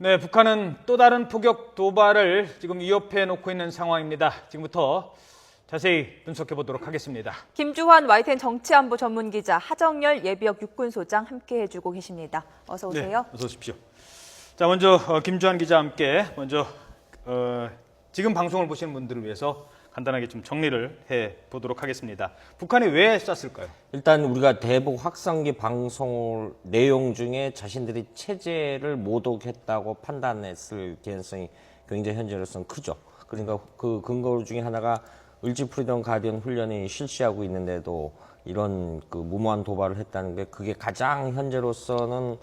네, 북한은 또 다른 포격 도발을 지금 위협해 놓고 있는 상황입니다. 지금부터 자세히 분석해 보도록 하겠습니다. 김주환 YTN 정치안보 전문기자, 하정열 예비역 육군소장 함께 해주고 계십니다. 어서 오세요. 네, 어서 오십시오. 자, 먼저 김주환 기자와 함께 먼저 지금 방송을 보시는 분들을 위해서 간단하게 좀 정리를 해 보도록 하겠습니다. 북한이 왜 쐈을까요? 일단 우리가 대북 확성기 방송 내용 중에 자신들이 체제를 모독했다고 판단했을 개연성이 굉장히 현재로서는 크죠. 그러니까 그 근거 중에 하나가 을지 프리덤 가디언 훈련이 실시하고 있는데도 이런 그 무모한 도발을 했다는 게 그게 가장 현재로서는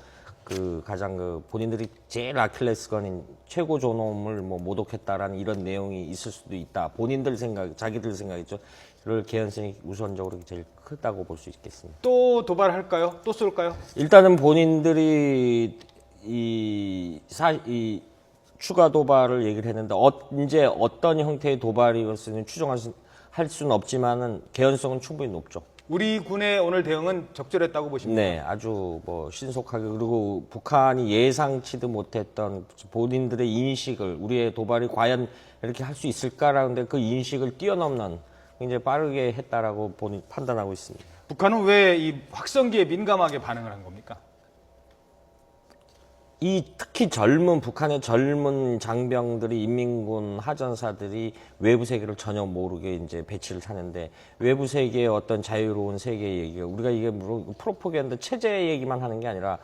가장 본인들이 제일 아킬레스건인 최고 존엄을 모독했다라는 이런 내용이 있을 수도 있다. 본인들 생각, 자기들 생각이죠. 그럴 개연성이 우선적으로 제일 크다고 볼 수 있겠습니다. 또 도발할까요? 또 쏠까요? 일단은 본인들이 이 추가 도발을 얘기를 했는데 언제 어떤 형태의 도발이었을지는 추정할 수는 없지만은 개연성은 충분히 높죠. 우리 군의 오늘 대응은 적절했다고 보십니까? 네, 아주 신속하게, 그리고 북한이 예상치도 못했던 본인들의 인식을, 우리의 도발이 과연 이렇게 할 수 있을까라는데 그 인식을 뛰어넘는 굉장히 빠르게 했다라고 판단하고 있습니다. 북한은 왜 이 확성기에 민감하게 반응을 한 겁니까? 특히 북한의 젊은 장병들이, 인민군 하전사들이 외부 세계를 전혀 모르게 이제 배치를 하는데, 외부 세계의 어떤 자유로운 세계 얘기가, 우리가 이게 프로포간다 체제 얘기만 하는 게 아니라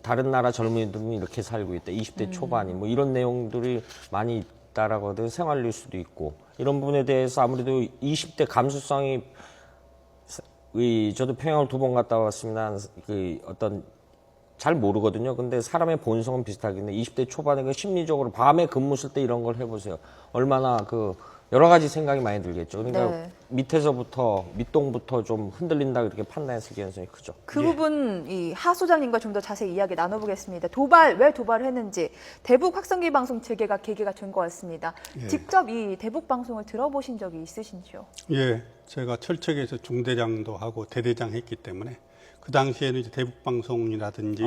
다른 나라 젊은이들은 이렇게 살고 있다, 20대 초반이 이런 내용들이 많이 있다라고 생활 뉴스도 있고, 이런 부분에 대해서 아무래도 20대 감수성이, 저도 평양을 2번 갔다 왔습니다. 잘 모르거든요. 근데 사람의 본성은 비슷하겠네. 20대 초반에 심리적으로 밤에 근무 쓸 때 이런 걸 해보세요. 얼마나 여러 가지 생각이 많이 들겠죠. 그러니까 네. 밑동부터 좀 흔들린다 이렇게 판단했을 가능성이 크죠. 그 부분 하 소장님과 좀 더 자세히 이야기 나눠보겠습니다. 왜 도발을 했는지 대북 확성기 방송 재개가 계기가 된 것 같습니다. 예. 직접 이 대북 방송을 들어보신 적이 있으신지요? 예, 제가 철책에서 중대장도 하고 대대장 했기 때문에 그 당시에는 이제 대북 방송이라든지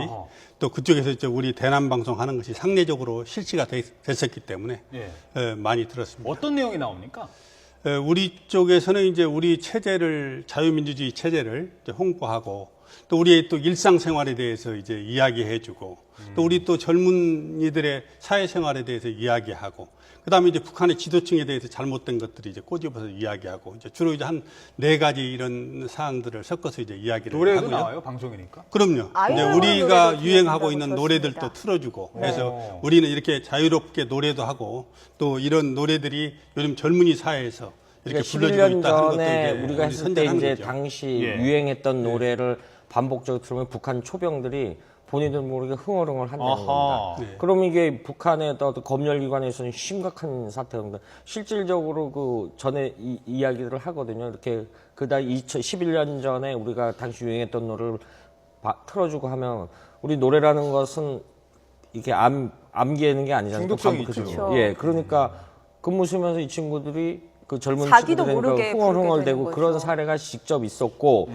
또 그쪽에서 이제 우리 대남 방송 하는 것이 상례적으로 실시가 됐었기 때문에 많이 들었습니다. 어떤 내용이 나옵니까? 우리 쪽에서는 이제 우리 체제를, 자유민주주의 체제를 이제 홍보하고, 또 우리의 또 일상생활에 대해서 이제 이야기해주고, 또 우리 또 젊은이들의 사회생활에 대해서 이야기하고, 그다음에 이제 북한의 지도층에 대해서 잘못된 것들이 이제 꼬집어서 이야기하고, 이제 주로 이제 한 4가지 이런 사항들을 섞어서 이제 이야기를 노래도 하고요. 나와요, 방송이니까? 그럼요. 이제 우리가 유행하고 있는 노래들도 틀어주고, 그래서 우리는 이렇게 자유롭게 노래도 하고, 또 이런 노래들이 요즘 젊은이 사회에서 이렇게 불러주고 11년 있다 하는 것도 전에 이제 우리가 했을 때 이제 거죠. 당시 유행했던 노래를 반복적으로 들으면 북한 초병들이 본인들 모르게 흥얼흥얼 한다는 겁니다. 네. 그럼 이게 북한의 어떤 검열기관에서는 심각한 사태입니다. 실질적으로 전에 이야기들을 하거든요. 이렇게 2011년 전에 우리가 당시 유행했던 노래를 틀어주고 하면, 우리 노래라는 것은 이렇게 암기하는 게 아니잖아요. 중독성이 있죠. 그렇죠. 예, 그러니까 근무 쓰면서 이 친구들이 젊은 자기도 친구들이니까 모르게 흥얼흥얼대고 부르게 되는 그런 거죠. 사례가 직접 있었고,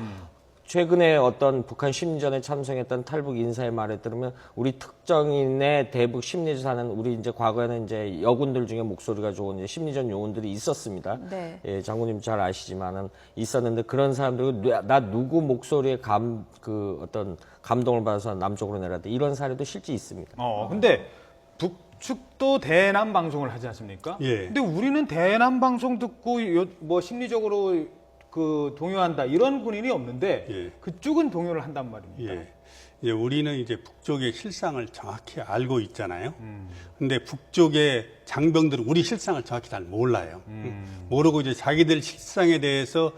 최근에 어떤 북한 심리전에 참석했던 탈북 인사의 말에 따르면 우리 특정인의 대북 심리전하는, 우리 이제 과거에는 이제 여군들 중에 목소리가 좋은 이제 심리전 요원들이 있었습니다. 네. 예, 장군님 잘 아시지만은 있었는데, 그런 사람들 나 누구 목소리에 어떤 감동을 받아서 남쪽으로 내렸다, 이런 사례도 실제 있습니다. 근데 북측도 대남 방송을 하지 않습니까? 예. 근데 우리는 대남 방송 듣고 심리적으로 동요한다 이런 군인이 없는데 그쪽은 동요를 한단 말입니다. 예. 우리는 이제 북쪽의 실상을 정확히 알고 있잖아요. 근데 북쪽의 장병들은 우리 실상을 정확히 잘 몰라요. 모르고 이제 자기들 실상에 대해서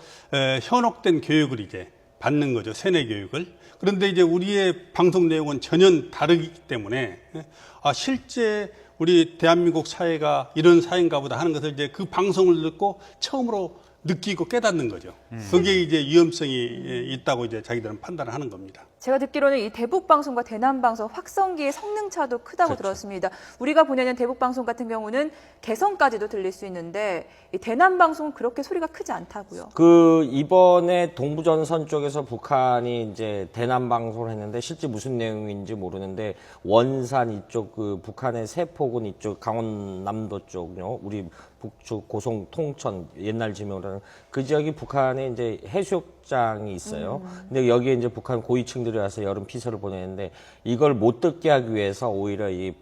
현혹된 교육을 이제 받는 거죠. 세뇌 교육을. 그런데 이제 우리의 방송 내용은 전혀 다르기 때문에 실제 우리 대한민국 사회가 이런 사회인가 보다 하는 것을 이제 그 방송을 듣고 처음으로 느끼고 깨닫는 거죠. 그게 이제 위험성이 있다고 이제 자기들은 판단을 하는 겁니다. 제가 듣기로는 이 대북방송과 대남방송 확성기의 성능 차도 크다고 그렇죠. 들었습니다. 우리가 보내는 대북방송 같은 경우는 개성까지도 들릴 수 있는데 이 대남방송은 그렇게 소리가 크지 않다고요. 그 이번에 동부전선 쪽에서 북한이 이제 대남 방송을 했는데 실제 무슨 내용인지 모르는데 원산 이쪽 그 북한의 세포군 이쪽 강원남도 쪽요 우리 북측 고성 통천 옛날 지명으로는 그 지역이 북한에 이제 해수욕장이 있어요. 근데 여기에 이제 북한 고위층들이 와서 여름 피서를 보내는데 이걸 못 듣게 하기 위해서 오히려 이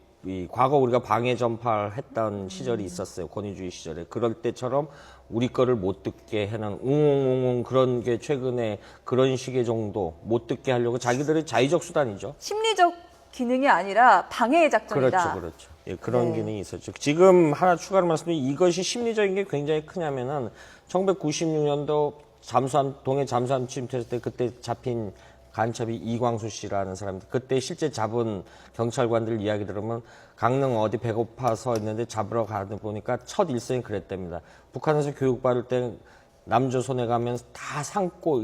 과거 우리가 방해 전파를 했던 시절이 있었어요. 권위주의 시절에. 그럴 때처럼 우리 거를 못 듣게 해는 웅웅웅 그런 게 최근에 그런 식의 정도 못 듣게 하려고 자기들의 자의적 수단이죠. 심리적 기능이 아니라 방해의 작전이다. 그렇죠, 그렇죠. 예, 그런 네. 기능이 있었죠. 지금 하나 추가로 말씀드리면 이것이 심리적인 게 굉장히 크냐면은 1996년도 동해 잠수함 침투했을 때 그때 잡힌 간첩이 이광수 씨라는 사람인데 그때 실제 잡은 경찰관들 이야기 들으면 강릉 어디 배고파서 있는데 잡으러 가다 보니까 첫 일성이 그랬답니다. 북한에서 교육받을 때 남조선에 가면 다 삼고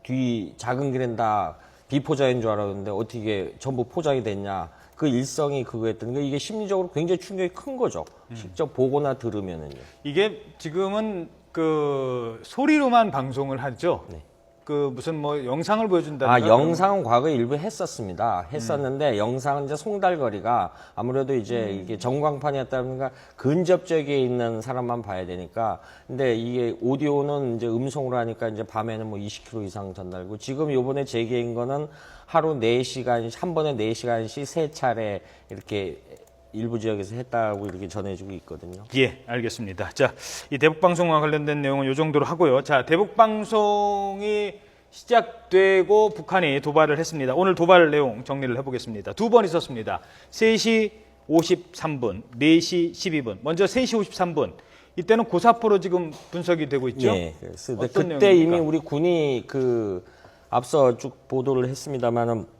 뒤 작은 길엔 다 비포장인 줄 알았는데 어떻게 전부 포장이 됐냐. 그 일성이 그거였던 게 이게 심리적으로 굉장히 충격이 큰 거죠. 직접 보거나 들으면은요. 이게 지금은 그 소리로만 방송을 하죠. 네. 그 무슨 뭐 영상을 보여준다든가. 영상은 과거에 일부 했었습니다. 했었는데 영상은 이제 송달거리가 아무래도 이제 이게 전광판이었다 보니까 근접 지역에 있는 사람만 봐야 되니까. 근데 이게 오디오는 이제 음성으로 하니까 이제 밤에는 뭐 20km 이상 전달고 지금 요번에 재개인 거는 하루 4시간, 한 번에 4시간씩 3차례 이렇게 일부 지역에서 했다고 이렇게 전해지고 있거든요. 예, 알겠습니다. 자, 이 대북방송과 관련된 내용은 이 정도로 하고요. 자, 대북방송이 시작되고 북한이 도발을 했습니다. 오늘 도발 내용 정리를 해보겠습니다. 2번 있었습니다. 3시 53분, 4시 12분. 먼저 3시 53분. 이때는 고사포로 지금 분석이 되고 있죠? 네, 그래서 어떤 그때 내용입니까? 이미 우리 군이 앞서 쭉 보도를 했습니다만은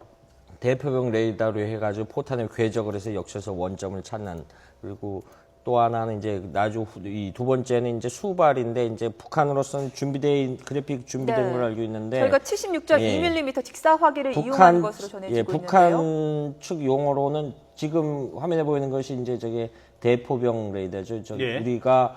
대표병 레이더로 해가지고 포탄을 궤적을 해서 역시서 원점을 찾는 그리고 또 하나는 이제 이 두 번째는 이제 수발인데 이제 북한으로서는 그래픽 준비된 네. 걸 알고 있는데 저희가 76.2mm 직사 화기를 이용한 것으로 전해지고 북한 있는데요. 측 용어로는 지금 화면에 보이는 것이 이제 저게 대포병 레이더죠. 예. 우리가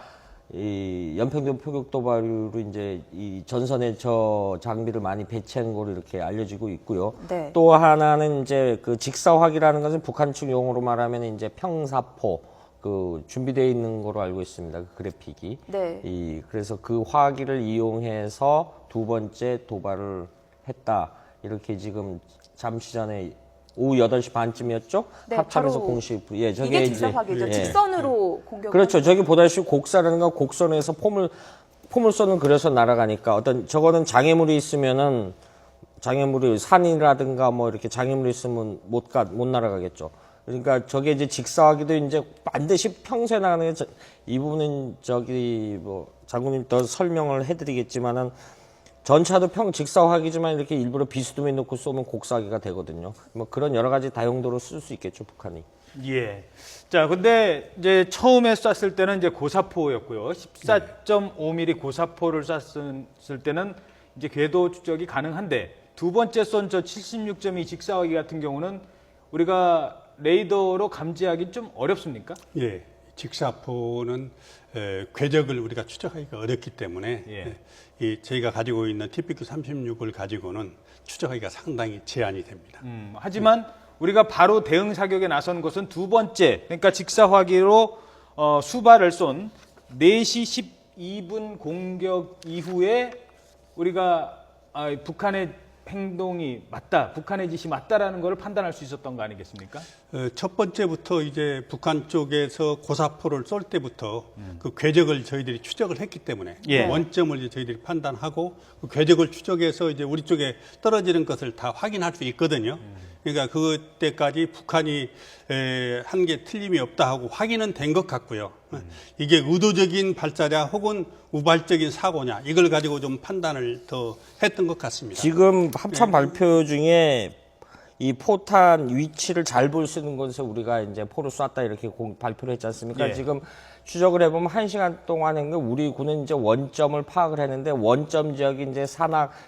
이 연평도 표격 도발로 이제 이 전선에 저 장비를 많이 배치한 거로 이렇게 알려지고 있고요. 네. 또 하나는 이제 그 직사화기라는 것은 북한 측 용어로 말하면 이제 평사포 그 준비되어 있는 거로 알고 있습니다. 그 그래픽이. 네. 그래서 그 화기를 이용해서 두 번째 도발을 했다. 이렇게 지금 잠시 전에 오후 8시 반쯤이었죠? 네, 합참에서 바로 공식 예, 저게 이게 이제 직사화기죠. 예. 직선으로 공격. 그렇죠. 저기 보다시피 곡사라는 건 곡선에서 포물선은 그려서 날아가니까 저거는 장애물이 있으면은 장애물이 산이라든가 뭐 이렇게 장애물이 있으면 못 날아가겠죠. 그러니까 저게 이제 직사하기도 이제 반드시 평소에 나가는 게 이 부분은 장군님 더 설명을 해드리겠지만은 전차도 직사화기지만 이렇게 일부러 비스듬히 놓고 쏘면 곡사기가 되거든요. 뭐 그런 여러 가지 다용도로 쓸 수 있겠죠, 북한이. 예. 자, 근데 이제 처음에 쐈을 때는 이제 고사포였고요. 14.5mm 고사포를 쐈을 때는 이제 궤도 추적이 가능한데 두 번째 쏜 저 76.2 직사화기 같은 경우는 우리가 레이더로 감지하기 좀 어렵습니까? 예, 직사포는 궤적을 우리가 추적하기가 어렵기 때문에 저희가 가지고 있는 TPQ 36을 가지고는 추적하기가 상당히 제한이 됩니다. 하지만 우리가 바로 대응 사격에 나선 것은 두 번째, 그러니까 직사화기로 수발을 쏜 4시 12분 공격 이후에 우리가 북한의 행동이 맞다, 북한의 짓이 맞다라는 걸 판단할 수 있었던 거 아니겠습니까? 첫 번째부터 이제 북한 쪽에서 고사포를 쏠 때부터 그 궤적을 저희들이 추적을 했기 때문에 예. 원점을 이제 저희들이 판단하고 그 궤적을 추적해서 이제 우리 쪽에 떨어지는 것을 다 확인할 수 있거든요. 그러니까 그때까지 북한이 한 게 틀림이 없다 하고 확인은 된 것 같고요. 이게 의도적인 발사냐 혹은 우발적인 사고냐 이걸 가지고 좀 판단을 더 했던 것 같습니다. 지금 합참 발표 중에 이 포탄 위치를 잘 볼 수 있는 곳에서 우리가 이제 포를 쐈다 이렇게 발표를 했지 않습니까? 예. 지금 추적을 해보면 1시간 동안 했는데 우리 군은 이제 원점을 파악을 했는데 원점 지역이 이제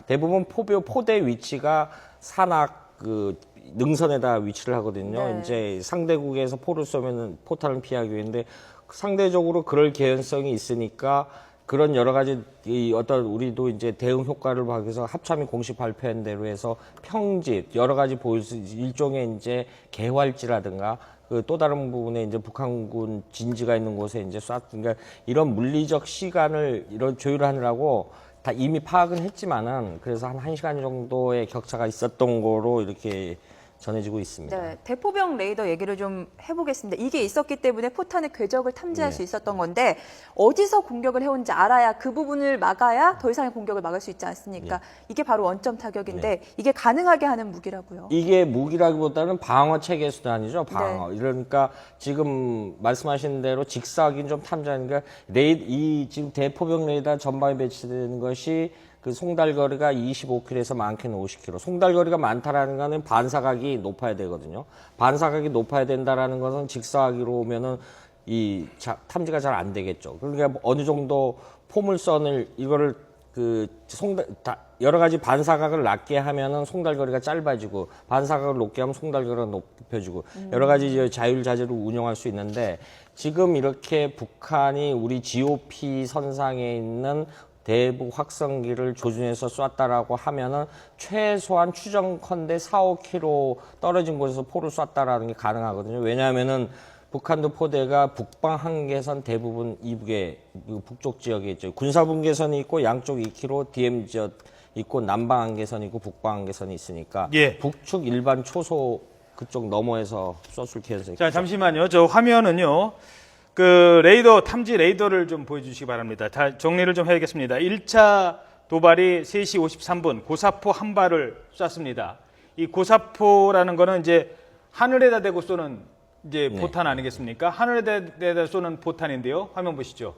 대부분 포대 위치가 산악 그 능선에다 위치를 하거든요. 네. 이제 상대국에서 포를 쏘면은 포탄을 피하기 위해인데 상대적으로 그럴 개연성이 있으니까 그런 여러 가지 이 어떤 우리도 이제 대응 효과를 하기 위해서 합참이 공식 발표한 대로 해서 평집 여러 가지 보일 수 일종의 이제 개활지라든가 그 또 다른 부분에 이제 북한군 진지가 있는 곳에 이제 그러니까 이런 물리적 시간을 이런 조율하느라고 다 이미 파악은 했지만은 그래서 한 1시간 정도의 격차가 있었던 거로 이렇게 전해지고 있습니다. 네, 대포병 레이더 얘기를 좀 해보겠습니다. 이게 있었기 때문에 포탄의 궤적을 탐지할 수 있었던 건데 어디서 공격을 해온지 알아야 그 부분을 막아야 더 이상의 공격을 막을 수 있지 않습니까? 이게 바로 원점 타격인데 이게 가능하게 하는 무기라고요. 이게 무기라기보다는 방어 체계 수단이죠. 방어. 그러니까 지금 말씀하신 대로 직사각인 좀 탐지하니까 이 지금 대포병 레이더 전방에 배치되는 것이 그 송달거리가 25km에서 많게는 50km. 송달거리가 많다라는 거는 반사각이 높아야 되거든요. 반사각이 높아야 된다라는 것은 직사각으로 오면은 탐지가 잘 안 되겠죠. 그러니까 어느 정도 포물선을 이거를 여러 가지 반사각을 낮게 하면은 송달거리가 짧아지고 반사각을 높게 하면 송달거리가 높여지고 여러 가지 자율자재로 운영할 수 있는데 지금 이렇게 북한이 우리 GOP 선상에 있는 대북 확성기를 조준해서 쐈다라고 하면은 최소한 추정컨대 4-5km 떨어진 곳에서 포를 쐈다라는 게 가능하거든요. 왜냐하면은 북한도 포대가 북방 한계선 대부분 이북에 북쪽 지역에 있죠. 군사분계선이 있고 양쪽 2km DM 지역 있고 남방 한계선이 있고 북방 한계선이 있으니까 예. 북측 일반 초소 그쪽 너머에서 쐈을 가능성이 자, 잠시만요. 저 화면은요. 그 레이더 탐지 레이더를 좀 보여주시기 바랍니다. 다 정리를 좀 해야겠습니다. 1차 도발이 3시 53분 고사포 한 발을 쐈습니다. 이 고사포라는 거는 이제 하늘에다 대고 쏘는 이제 포탄 아니겠습니까? 하늘에다 대고 쏘는 포탄인데요. 화면 보시죠.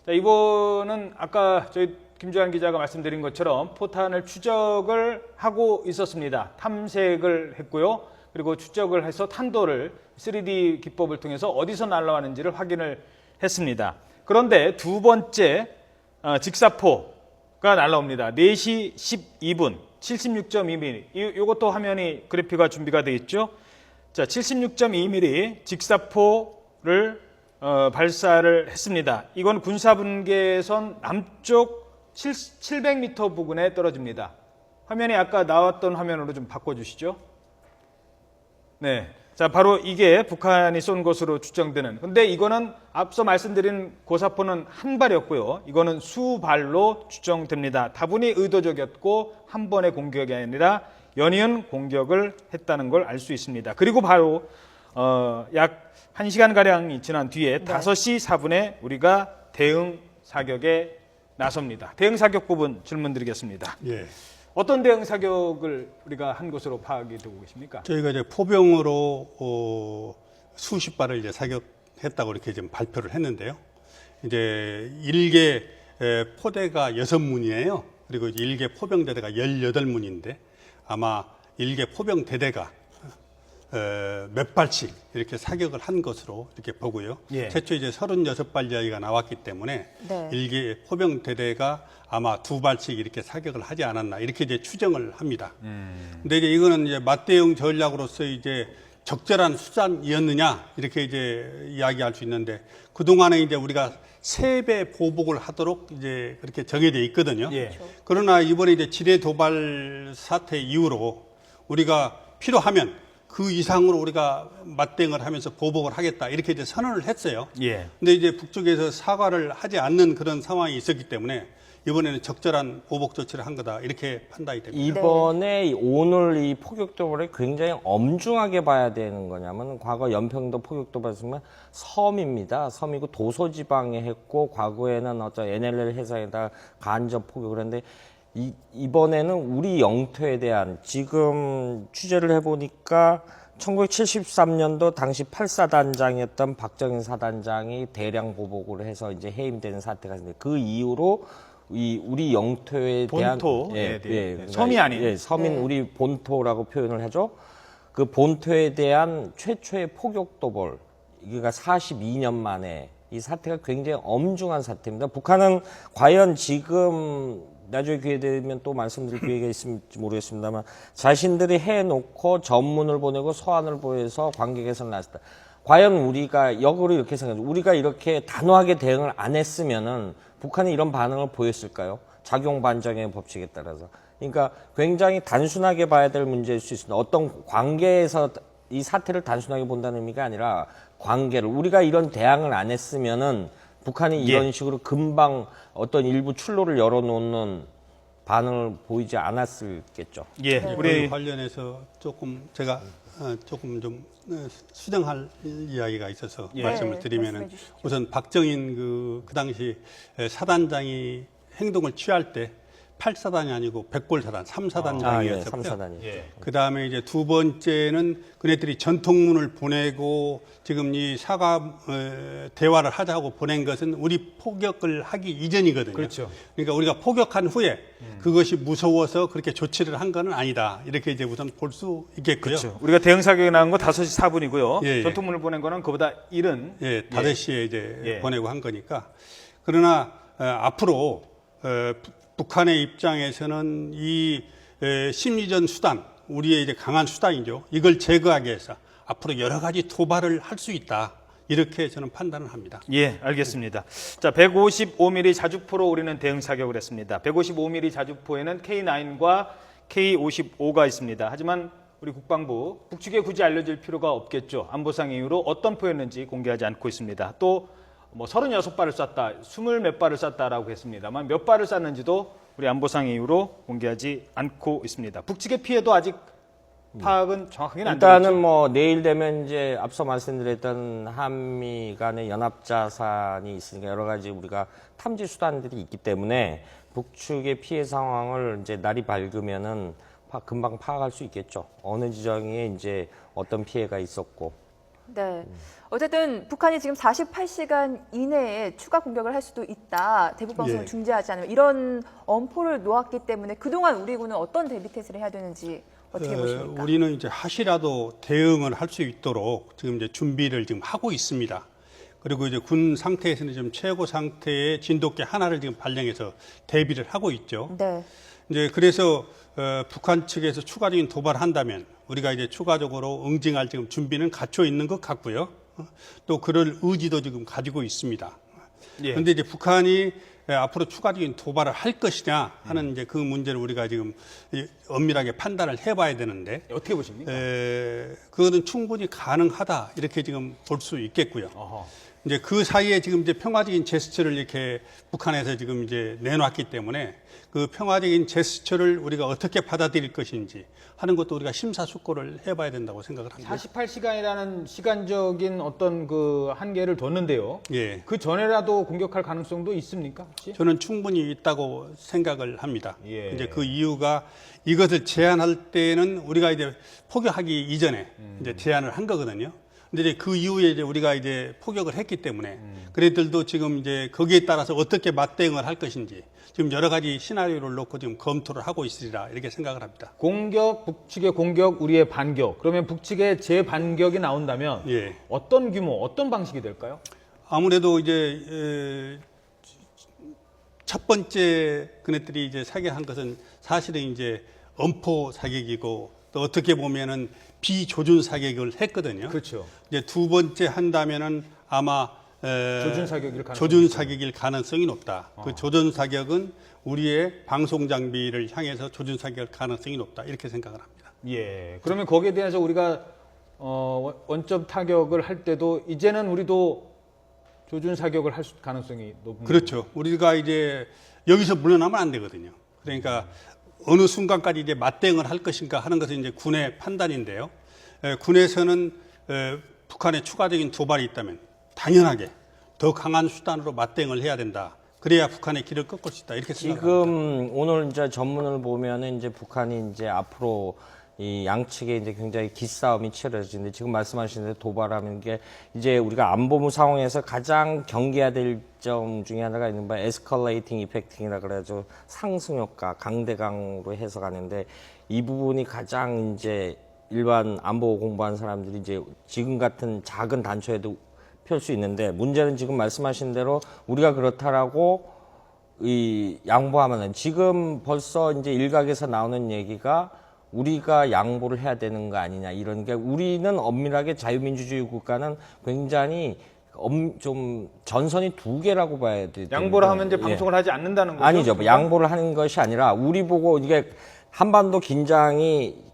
자, 이번은 아까 저희 김주환 기자가 말씀드린 것처럼 포탄을 추적을 하고 있었습니다. 탐색을 했고요. 그리고 추적을 해서 탄도를 3D 기법을 통해서 어디서 날아왔는지를 확인을 했습니다. 그런데 두 번째 직사포가 날아옵니다. 4시 12분 76.2mm. 이것도 화면이 그래프가 준비가 되어 있죠. 자, 76.2mm 직사포를 발사를 했습니다. 이건 군사분계선 남쪽 700m 부근에 떨어집니다. 화면이 아까 나왔던 화면으로 좀 바꿔주시죠. 네. 자, 바로 이게 북한이 쏜 것으로 추정되는. 근데 이거는 앞서 말씀드린 고사포는 한 발이었고요. 이거는 수발로 추정됩니다. 다분히 의도적이었고 한 번의 공격이 아니라 연이은 공격을 했다는 걸 알 수 있습니다. 그리고 바로 약 1시간가량이 지난 뒤에 5시 4분에 우리가 대응 사격에 나섭니다. 대응 사격 부분 질문 드리겠습니다. 예. 어떤 대응 사격을 우리가 한 것으로 파악이 되고 계십니까? 저희가 이제 포병으로 수십 발을 이제 사격했다고 이렇게 지금 발표를 했는데요. 이제 일개 포대가 6문이에요. 그리고 일개 포병대대가 18문인데 아마 일개 포병대대가 몇 발씩 이렇게 사격을 한 것으로 이렇게 보고요. 예. 최초 이제 36발 이야기가 나왔기 때문에 네. 일개 포병대대가 아마 2발씩 이렇게 사격을 하지 않았나 이렇게 이제 추정을 합니다. 근데 이제 이거는 이제 맞대응 전략으로서 이제 적절한 수단이었느냐 이렇게 이제 이야기할 수 있는데 그동안에 이제 우리가 3배 보복을 하도록 이제 그렇게 정해져 있거든요. 예. 그러나 이번에 이제 지뢰 도발 사태 이후로 우리가 필요하면 그 이상으로 우리가 맞대응을 하면서 보복을 하겠다 이렇게 이제 선언을 했어요. 예. 근데 이제 북쪽에서 사과를 하지 않는 그런 상황이 있었기 때문에 이번에는 적절한 보복 조치를 한 거다 이렇게 판단이 됩니다. 이번에 오늘 이 포격도발을 굉장히 엄중하게 봐야 되는 거냐면 과거 연평도 포격도발은 섬입니다. 섬이고 도서지방에 했고 과거에는 어떤 NLL 해상에다 간접 포격을 했는데 이번에는 우리 영토에 대한 지금 취재를 해보니까 1973년도 당시 8사단장이었던 박정희 사단장이 대량 보복을 해서 이제 해임되는 사태가 있는데 그 이후로 우리 영토에 대한 본토에 대한 섬이 아닌 섬인 우리 본토라고 표현을 하죠. 그 본토에 대한 최초의 포격 도발 이게 42년 만에 이 사태가 굉장히 엄중한 사태입니다. 북한은 과연 지금 나중에 기회 되면 또 말씀드릴 기회가 있을지 모르겠습니다만 자신들이 해놓고 전문을 보내고 서한을 보여서 관계 개선을 나섰다. 과연 우리가 역으로 이렇게 생각해요. 우리가 이렇게 단호하게 대응을 안 했으면은 북한이 이런 반응을 보였을까요? 작용 반작용의 법칙에 따라서. 그러니까 굉장히 단순하게 봐야 될 문제일 수 있습니다. 어떤 관계에서 이 사태를 단순하게 본다는 의미가 아니라 관계를 우리가 이런 대응을 안 했으면은 북한이 이런 식으로 금방 어떤 일부 출로를 열어놓는 반응을 보이지 않았을겠죠. 예, 우리 관련해서 조금 제가 조금 좀 수정할 이야기가 있어서 말씀을 네, 드리면은 말씀해 주십시오. 우선 박정인 그 당시 사단장이 행동을 취할 때 8사단이 아니고 100골사단 3사단장이었었고요. 3사단이. 그 다음에 이제 두 번째는 그네들이 전통문을 보내고 지금 이 사과 대화를 하자고 보낸 것은 우리 포격을 하기 이전이거든요. 그렇죠. 그러니까 우리가 포격한 후에 그것이 무서워서 그렇게 조치를 한 건 아니다. 이렇게 이제 우선 볼 수 있겠고요. 그렇죠. 우리가 대응 사격이 나온 거 5시 4분이고요. 예, 예. 전투문을 보낸 거는 그보다 이른. 예, 5시에 이제 예. 보내고 한 거니까. 그러나 앞으로 북한의 입장에서는 이 심리전 수단, 우리의 이제 강한 수단이죠. 이걸 제거하기 위해서 앞으로 여러 가지 도발을 할 수 있다. 이렇게 저는 판단을 합니다. 예, 알겠습니다. 자, 155mm 자주포로 우리는 대응 사격을 했습니다. 155mm 자주포에는 K9과 K55가 있습니다. 하지만 우리 국방부 북측에 굳이 알려질 필요가 없겠죠. 안보상 이유로 어떤 포였는지 공개하지 않고 있습니다. 또 뭐 36발을 쐈다, 20 몇 발을 쐈다라고 했습니다만 몇 발을 쐈는지도 우리 안보상 이유로 공개하지 않고 있습니다. 북측의 피해도 아직 파악은 정확하게는 안 되죠. 일단은 뭐 내일 되면 이제 앞서 말씀드렸던 한미 간의 연합 자산이 있으니까 여러 가지 우리가 탐지 수단들이 있기 때문에 북측의 피해 상황을 이제 날이 밝으면은 금방 파악할 수 있겠죠. 어느 지점에 이제 어떤 피해가 있었고. 네. 어쨌든 북한이 지금 48시간 이내에 추가 공격을 할 수도 있다. 대북 방송을 예. 중지하지 않으면 이런 엄포를 놓았기 때문에 그동안 우리 군은 어떤 대비 태세를 해야 되는지 어떻게 보십니까? 우리는 이제 하시라도 대응을 할 수 있도록 지금 이제 준비를 지금 하고 있습니다. 그리고 이제 군 상태에서는 지금 최고 상태의 진돗개 하나를 지금 발령해서 대비를 하고 있죠. 네. 이제 그래서 북한 측에서 추가적인 도발을 한다면 우리가 이제 추가적으로 응징할 지금 준비는 갖춰 있는 것 같고요. 또 그럴 의지도 지금 가지고 있습니다. 예. 그런데 이제 북한이 앞으로 추가적인 도발을 할 것이냐 하는 이제 그 문제를 우리가 지금 엄밀하게 판단을 해봐야 되는데 어떻게 보십니까? 그거는 충분히 가능하다 이렇게 지금 볼 수 있겠고요. 어허. 이제 그 사이에 지금 이제 평화적인 제스처를 이렇게 북한에서 지금 이제 내놨기 때문에 그 평화적인 제스처를 우리가 어떻게 받아들일 것인지 하는 것도 우리가 심사숙고를 해봐야 된다고 생각을 합니다. 48시간이라는 시간적인 어떤 그 한계를 뒀는데요. 예. 그 전에라도 공격할 가능성도 있습니까? 혹시? 저는 충분히 있다고 생각을 합니다. 예. 이제 그 이유가 이것을 제한할 때는 우리가 이제 포격하기 이전에 이제 제한을 한 거거든요. 근데 이제 그 이후에 이제 우리가 이제 포격을 했기 때문에 그들도 지금 이제 거기에 따라서 어떻게 맞대응을 할 것인지 지금 여러 가지 시나리오를 놓고 지금 검토를 하고 있으리라 이렇게 생각을 합니다. 공격, 북측의 공격, 우리의 반격. 그러면 북측의 재반격이 나온다면 예. 어떤 규모, 어떤 방식이 될까요? 아무래도 이제 첫 번째 그네들이 이제 사격한 것은 사실은 이제 엄포 사격이고 또 어떻게 보면은 비조준 사격을 했거든요. 그렇죠. 이제 두 번째 한다면은 아마 조준 사격일 가능성이 높다. 그 조준 사격은 우리의 방송 장비를 향해서 조준 사격일 가능성이 높다. 이렇게 생각을 합니다. 예. 그러면 거기에 대해서 우리가 원점 타격을 할 때도 이제는 우리도 조준 사격을 할 가능성이 높은 그렇죠. 우리가 이제 여기서 물러나면 안 되거든요. 그러니까 어느 순간까지 이제 맞대응을 할 것인가 하는 것은 이제 군의 판단인데요. 군에서는 북한의 추가적인 도발이 있다면 당연하게 더 강한 수단으로 맞대응을 해야 된다. 그래야 북한의 길을 꺾을 수 있다. 이렇게 생각합니다. 지금 오늘 이제 전문을 보면은 이제 북한이 이제 앞으로 이 양측에 이제 굉장히 기싸움이 치열해지는데 지금 말씀하신 대로 도발하는 게 이제 우리가 안보무 상황에서 가장 경계해야 될 점 중에 하나가 있는 바 에스컬레이팅 이펙팅이라 그래가지고 상승 효과, 강대강으로 해석하는데 이 부분이 가장 이제 일반 안보 공부하는 사람들이 이제 지금 같은 작은 단초에도 펼 수 있는데 문제는 지금 말씀하신 대로 우리가 그렇다라고 이 양보하면은 지금 벌써 이제 일각에서 나오는 얘기가 우리가 양보를 해야 되는 거 아니냐 이런 게 우리는 엄밀하게 자유민주주의 국가는 굉장히 좀 전선이 두 개라고 봐야 돼. 양보를 하면 이제 방송을 하지 않는다는 거죠? 아니죠. 뭐 양보를 하는 것이 아니라 우리 보고 이게 한반도 긴장이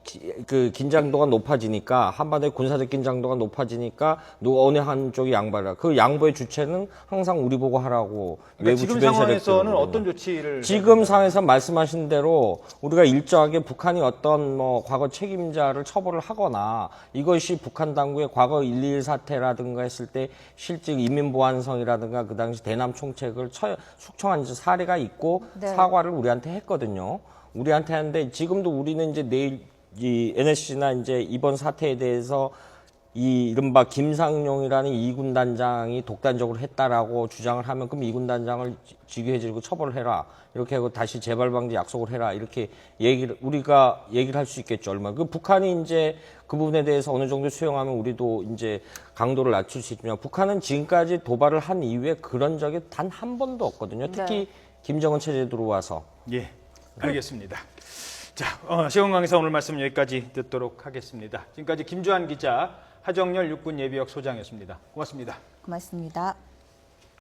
그 긴장도가 높아지니까 한반도의 군사적 긴장도가 높아지니까 어느 한쪽이 양보하라. 그 양보의 주체는 항상 우리 보고 하라고 그러니까 외부 지금 주변 상황에서는 세력들은 어떤 조치를 지금 상황에서 말씀하신 대로 우리가 일정하게 북한이 어떤 뭐 과거 책임자를 처벌을 하거나 이것이 북한 당국의 과거 1.21 사태라든가 했을 때 실제 인민보안성이라든가 그 당시 대남 총책을 숙청한 사례가 있고 네. 사과를 우리한테 했거든요. 우리한테 하는데 지금도 우리는 이제 내일 이 NSC나 이제 이번 사태에 대해서 이 이른바 김상용이라는 이군 단장이 독단적으로 했다라고 주장을 하면 그럼 이군 단장을 직위해지고 처벌을 해라 이렇게 하고 다시 재발 방지 약속을 해라 이렇게 우리가 얘기를 할 수 있겠죠. 얼마 그 북한이 이제 그 부분에 대해서 어느 정도 수용하면 우리도 이제 강도를 낮출 수 있지만 북한은 지금까지 도발을 한 이후에 그런 적이 단 한 번도 없거든요. 특히 김정은 체제 들어와서. 예, 알겠습니다. 자, 시원 강의사 오늘 말씀 여기까지 듣도록 하겠습니다. 지금까지 김주한 기자, 하정열 육군 예비역 소장이었습니다. 고맙습니다. 고맙습니다.